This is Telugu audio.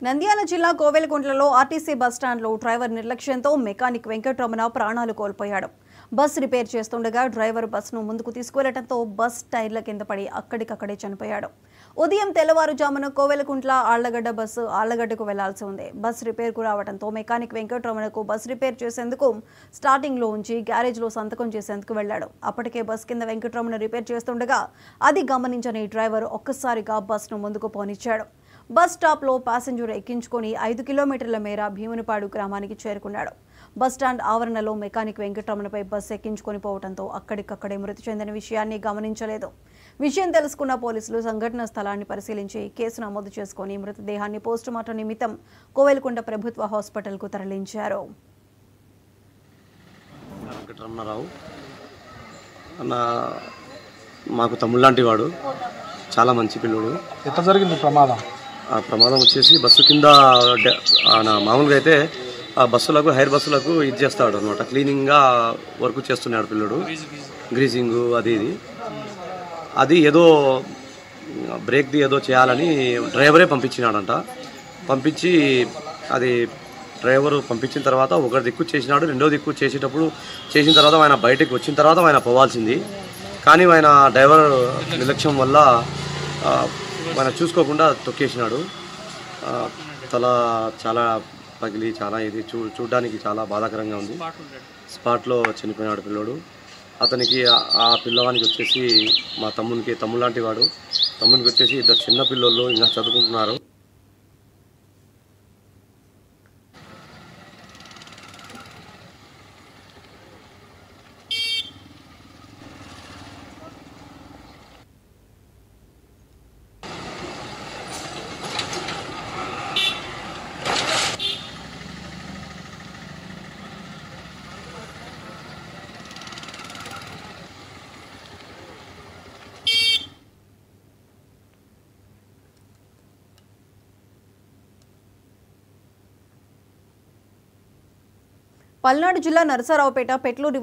నంద్యాల జిల్లా కోవెలకుంట్లలో ఆర్టీసీ బస్టాండ్లో డ్రైవర్ నిర్లక్ష్యంతో మెకానిక్ వెంకటరమణ ప్రాణాలు కోల్పోయాడు. బస్ రిపేర్ చేస్తుండగా డ్రైవర్ బస్సును ముందుకు తీసుకువెళ్లడంతో బస్ టైర్ల కింద పడి అక్కడికక్కడే చనిపోయాడు. ఉదయం తెల్లవారుజామున కోవెలకుంట్ల ఆళ్లగడ్డ బస్సు ఆళ్లగడ్డకు వెళ్లాల్సి ఉంది. బస్ రిపేర్కు రావడంతో మెకానిక్ వెంకటరమణకు బస్ రిపేర్ చేసేందుకు స్టార్టింగ్లో ఉంచి గ్యారేజ్లో సంతకం చేసేందుకు వెళ్లాడు. అప్పటికే బస్ కింద వెంకటరమణ రిపేర్ చేస్తుండగా అది గమనించని డ్రైవర్ ఒక్కసారిగా బస్సును ముందుకు పోనిచ్చాడు. బస్ స్టాప్లో ప్యాసింజర్ ఎక్కించుకొని 5 కిలోమీటర్ల మేర భీమునిపాడు గ్రామానికి చేరుకున్నాడు. బస్టాండ్ ఆవరణలో మెకానిక్ వెంకటరమణపై బస్ ఎక్కించుకొని పోవడంతో అక్కడికక్కడే మృతి చెందిన విషయాన్ని గమనించలేదు. విషయం తెలుసుకున్న పోలీసులు సంఘటన స్థలాన్ని పరిశీలించి కేసు నమోదు చేసుకుని మృతదేహాన్ని పోస్టుమార్టం నిమిత్తం కోవెలకుంట ప్రభుత్వ హాస్పిటల్కు తరలించారు. మాకు తమ్ముళ్ళంటి వాడు, చాలా మంచి పిల్లోడు. ఎట్లా జరిగింది ప్రమాదం? ఆ ప్రమాదం వచ్చేసి బస్సు కింద మామూలుగా అయితే ఆ బస్సులకు హైర్ బస్సులకు ఇది చేస్తాడు అనమాట, క్లీనింగ్గా వర్క్ చేస్తున్నాడు పిల్లడు, గ్రీజింగ్ అది ఏదో బ్రేక్ది ఏదో చేయాలని డ్రైవరే పంపించినాడంట. పంపించి అది డ్రైవరు పంపించిన తర్వాత ఒక దిక్కు చేసినాడు, రెండో దిక్కు చేసిన తర్వాత ఆయన బయటకు వచ్చిన తర్వాత ఆయన పోవాల్సింది. కానీ ఆయన డ్రైవర్ నిర్లక్ష్యం వల్ల ఆయన చూసుకోకుండా తొక్కేసినాడు. తల చాలా పగిలి చాలా ఇది చూడడానికి చాలా బాధాకరంగా ఉంది. స్పాట్లో చనిపోయినాడు పిల్లోడు. అతనికి ఆ పిల్లవానికి వచ్చేసి మా తమ్ముళ్ళంటి వాడు, తమ్మునికి వచ్చేసి 2 చిన్న పిల్లోళ్ళు ఇంకా చదువుకుంటున్నారు. పల్నాడు జిల్లా నరసరావుపేట పెట్లూరి